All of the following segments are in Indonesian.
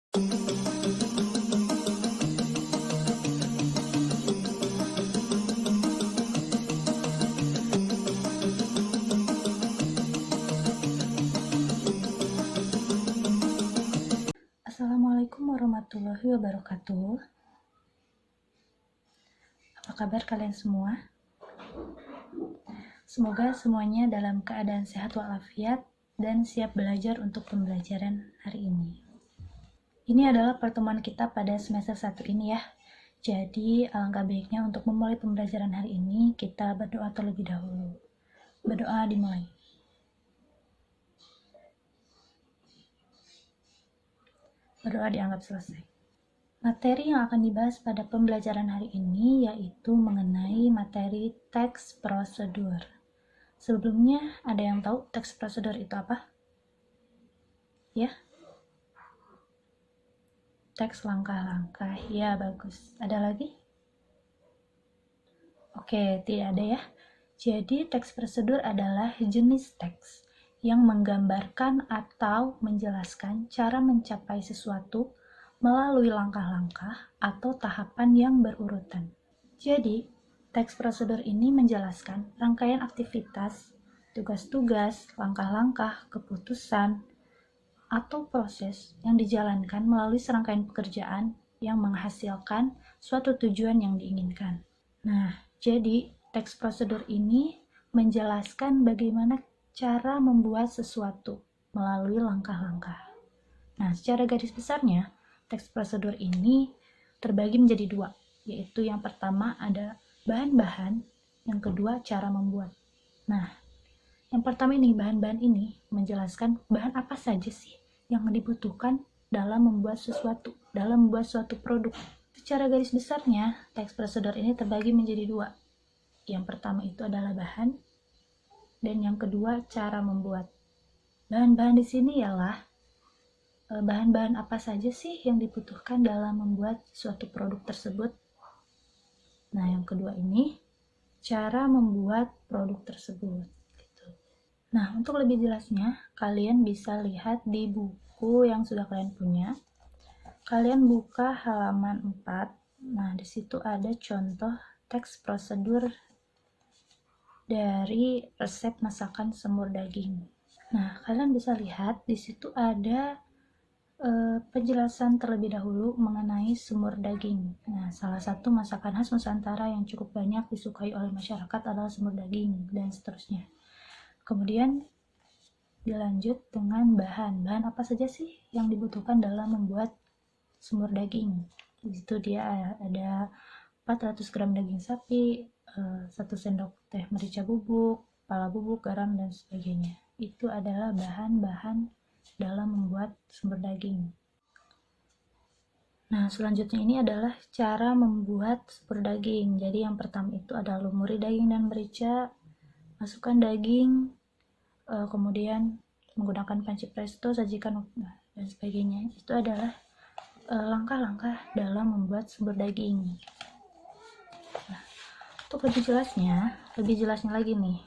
Assalamualaikum warahmatullahi wabarakatuh. Apa kabar kalian semua? Semoga semuanya dalam keadaan sehat walafiat dan siap belajar untuk pembelajaran hari ini. Ini adalah pertemuan kita pada semester 1 ini ya. Jadi alangkah baiknya untuk memulai pembelajaran hari ini kita berdoa terlebih dahulu. Berdoa dimulai. Berdoa dianggap selesai. Materi yang akan dibahas pada pembelajaran hari ini yaitu mengenai materi teks prosedur. Sebelumnya, ada yang tahu teks prosedur itu apa? Ya? Teks langkah-langkah. Ya, bagus. Ada lagi? Oke, tidak ada ya. Jadi, teks prosedur adalah jenis teks yang menggambarkan atau menjelaskan cara mencapai sesuatu melalui langkah-langkah atau tahapan yang berurutan. Jadi, teks prosedur ini menjelaskan rangkaian aktivitas, tugas-tugas, langkah-langkah, keputusan, atau proses yang dijalankan melalui serangkaian pekerjaan yang menghasilkan suatu tujuan yang diinginkan. Nah, jadi teks prosedur ini menjelaskan bagaimana cara membuat sesuatu melalui langkah-langkah. Nah, secara garis besarnya, teks prosedur ini terbagi menjadi dua, yaitu yang pertama ada bahan-bahan, yang kedua cara membuat. Nah, yang pertama ini, bahan-bahan ini menjelaskan bahan apa saja sih yang dibutuhkan dalam membuat sesuatu, dalam membuat suatu produk. Secara garis besarnya, teks prosedur ini terbagi menjadi dua. Yang pertama itu adalah bahan, dan yang kedua cara membuat. Bahan-bahan di sini ialah bahan-bahan apa saja sih yang dibutuhkan dalam membuat suatu produk tersebut. Nah, yang kedua ini cara membuat produk tersebut. Nah, untuk lebih jelasnya, kalian bisa lihat di buku yang sudah kalian punya. Kalian buka halaman 4. Nah, di situ ada contoh teks prosedur dari resep masakan semur daging. Nah, kalian bisa lihat di situ ada penjelasan terlebih dahulu mengenai semur daging. Nah, salah satu masakan khas Nusantara yang cukup banyak disukai oleh masyarakat adalah semur daging, dan seterusnya. Kemudian dilanjut dengan bahan. Bahan apa saja sih yang dibutuhkan dalam membuat semur daging? Di situ dia ada 400 gram daging sapi, 1 sendok teh merica bubuk, pala bubuk, garam, dan sebagainya. Itu adalah bahan-bahan dalam membuat semur daging. Nah, selanjutnya ini adalah cara membuat semur daging. Jadi yang pertama itu adalah lumuri daging dan merica, masukkan daging, kemudian menggunakan panci presto, sajikan, dan sebagainya. Itu adalah langkah-langkah dalam membuat semur daging. Nah, untuk lebih jelasnya lagi nih,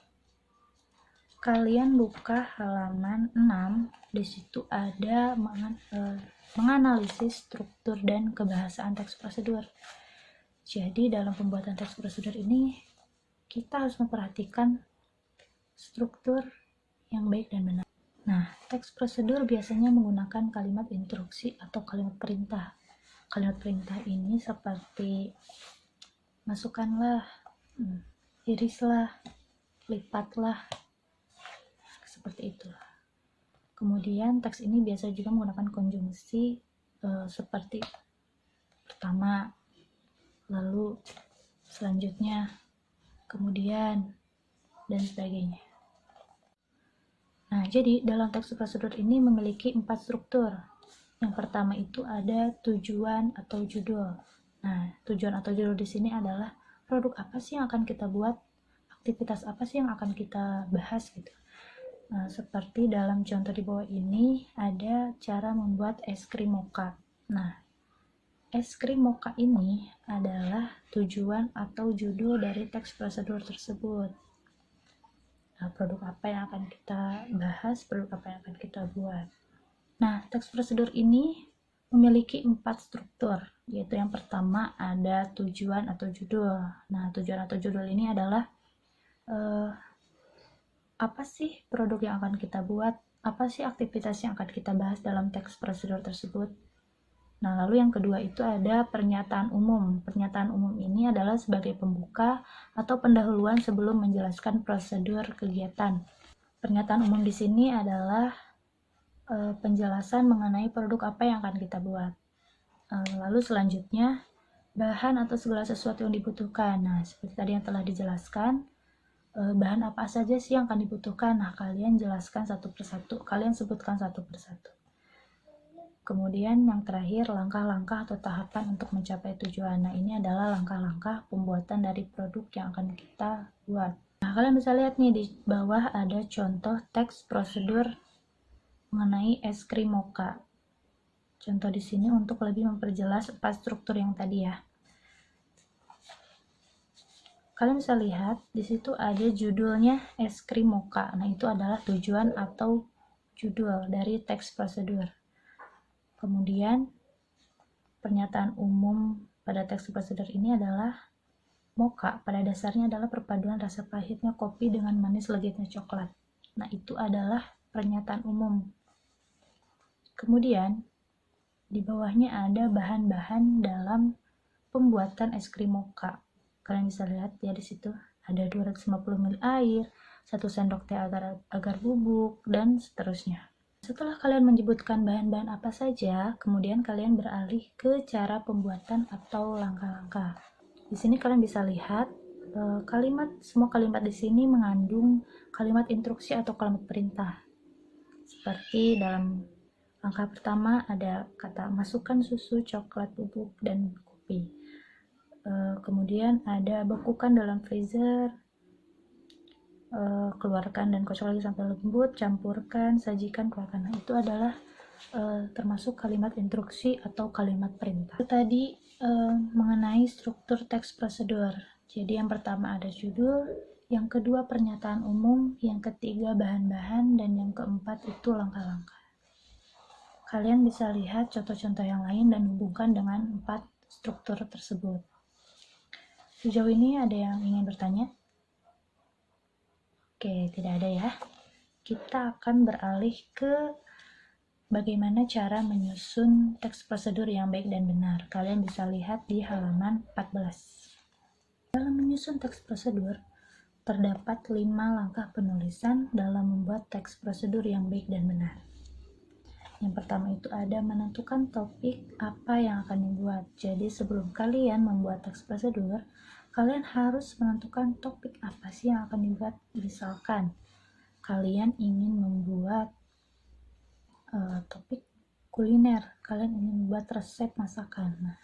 kalian buka halaman 6. Di situ ada menganalisis struktur dan kebahasaan teks prosedur. Jadi dalam pembuatan teks prosedur ini kita harus memperhatikan struktur yang baik dan benar. Nah, teks prosedur biasanya menggunakan kalimat instruksi atau kalimat perintah. Kalimat perintah ini seperti masukkanlah, irislah, lipatlah, seperti itu. Kemudian teks ini biasa juga menggunakan konjungsi seperti pertama, lalu selanjutnya, kemudian, dan sebagainya. Nah, jadi dalam teks prosedur ini memiliki 4 struktur. Yang pertama itu ada tujuan atau judul. Nah, tujuan atau judul di sini adalah produk apa sih yang akan kita buat, aktivitas apa sih yang akan kita bahas gitu. Nah, seperti dalam contoh di bawah ini ada cara membuat es krim mocha. Nah, es krim mocha ini adalah tujuan atau judul dari teks prosedur tersebut. Nah, produk apa yang akan kita bahas, produk apa yang akan kita buat. Nah, teks prosedur ini memiliki 4 struktur, yaitu yang pertama ada tujuan atau judul. Nah, tujuan atau judul ini adalah apa sih produk yang akan kita buat, apa sih aktivitas yang akan kita bahas dalam teks prosedur tersebut. Nah, lalu yang kedua itu ada pernyataan umum. Pernyataan umum ini adalah sebagai pembuka atau pendahuluan sebelum menjelaskan prosedur kegiatan. Pernyataan umum di sini adalah penjelasan mengenai produk apa yang akan kita buat. Lalu selanjutnya, bahan atau segala sesuatu yang dibutuhkan. Nah, seperti tadi yang telah dijelaskan, bahan apa saja sih yang akan dibutuhkan. Nah, kalian jelaskan satu persatu, kalian sebutkan satu persatu. Kemudian yang terakhir, langkah-langkah atau tahapan untuk mencapai tujuan. Nah, ini adalah langkah-langkah pembuatan dari produk yang akan kita buat. Nah, kalian bisa lihat nih di bawah ada contoh teks prosedur mengenai es krim mocha. Contoh di sini untuk lebih memperjelas 4 struktur yang tadi ya. Kalian bisa lihat di situ ada judulnya es krim mocha. Nah, itu adalah tujuan atau judul dari teks prosedur. Kemudian pernyataan umum pada teks prosedur ini adalah mocha pada dasarnya adalah perpaduan rasa pahitnya kopi dengan manis legitnya coklat. Nah, itu adalah pernyataan umum. Kemudian di bawahnya ada bahan-bahan dalam pembuatan es krim mocha. Kalian bisa lihat ya di situ ada 250 ml air, 1 sendok teh agar bubuk, dan seterusnya. Setelah kalian menyebutkan bahan-bahan apa saja, kemudian kalian beralih ke cara pembuatan atau langkah-langkah. Di sini kalian bisa lihat semua kalimat di sini mengandung kalimat instruksi atau kalimat perintah. Seperti dalam langkah pertama ada kata masukkan susu, coklat bubuk, dan kopi. Kemudian ada bekukan dalam freezer, keluarkan dan kocok lagi sampai lembut, campurkan, sajikan, keluarkan. Nah, itu adalah termasuk kalimat instruksi atau kalimat perintah. Itu tadi mengenai struktur teks prosedur. Jadi yang pertama ada judul, yang kedua pernyataan umum, yang ketiga bahan-bahan, dan yang keempat itu langkah-langkah. Kalian bisa lihat contoh-contoh yang lain dan hubungkan dengan 4 struktur tersebut. Sejauh ini ada yang ingin bertanya? Oke, tidak ada ya. Kita akan beralih ke bagaimana cara menyusun teks prosedur yang baik dan benar. Kalian bisa lihat di halaman 14. Dalam menyusun teks prosedur, terdapat 5 langkah penulisan dalam membuat teks prosedur yang baik dan benar. Yang pertama itu ada menentukan topik apa yang akan dibuat. Jadi sebelum kalian membuat teks prosedur, kalian harus menentukan topik apa sih yang akan dibuat. Misalkan kalian ingin membuat topik kuliner, kalian ingin membuat resep masakan. Nah,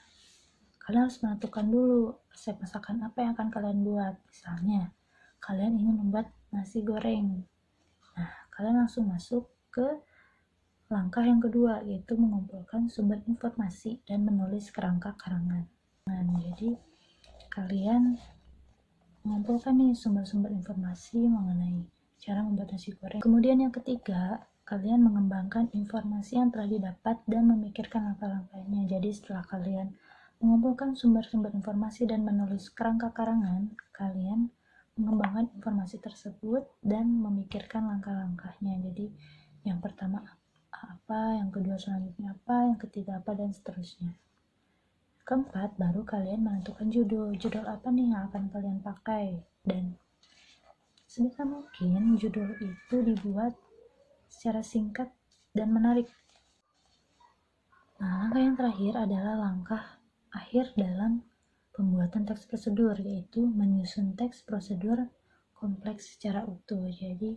kalian harus menentukan dulu resep masakan apa yang akan kalian buat. Misalnya, kalian ingin membuat nasi goreng. Nah, kalian langsung masuk ke langkah yang kedua, yaitu mengumpulkan sumber informasi dan menulis kerangka karangan. Nah, jadi kalian mengumpulkan nih sumber-sumber informasi mengenai cara membuat nasi goreng. Kemudian yang ketiga, kalian mengembangkan informasi yang telah didapat dan memikirkan langkah-langkahnya. Jadi setelah kalian mengumpulkan sumber-sumber informasi dan menulis kerangka karangan, kalian mengembangkan informasi tersebut dan memikirkan langkah-langkahnya. Jadi yang pertama apa, yang kedua selanjutnya apa, yang ketiga apa, dan seterusnya. Keempat, baru kalian menentukan judul apa nih yang akan kalian pakai, dan sebisa mungkin judul itu dibuat secara singkat dan menarik. Nah, langkah yang terakhir adalah langkah akhir dalam pembuatan teks prosedur, yaitu menyusun teks prosedur kompleks secara utuh. Jadi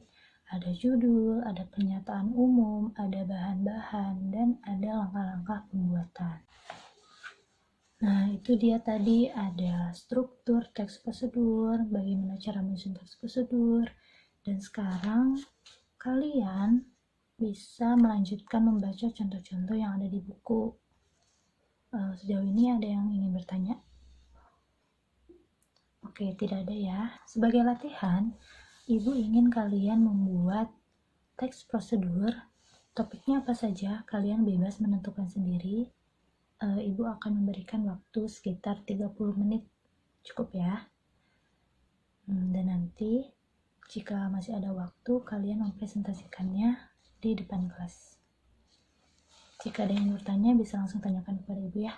ada judul, ada pernyataan umum, ada bahan-bahan, dan ada langkah-langkah pembuatan. Nah, itu dia tadi ada struktur teks prosedur, bagaimana cara menyusun teks prosedur, dan sekarang kalian bisa melanjutkan membaca contoh-contoh yang ada di buku. Sejauh ini ada yang ingin bertanya? Oke, tidak ada ya. Sebagai latihan, Ibu ingin kalian membuat teks prosedur, topiknya apa saja, kalian bebas menentukan sendiri. Ibu akan memberikan waktu sekitar 30 menit. Cukup ya. Dan nanti jika masih ada waktu, kalian mempresentasikannya di depan kelas. Jika ada yang bertanya, bisa langsung tanyakan kepada Ibu ya.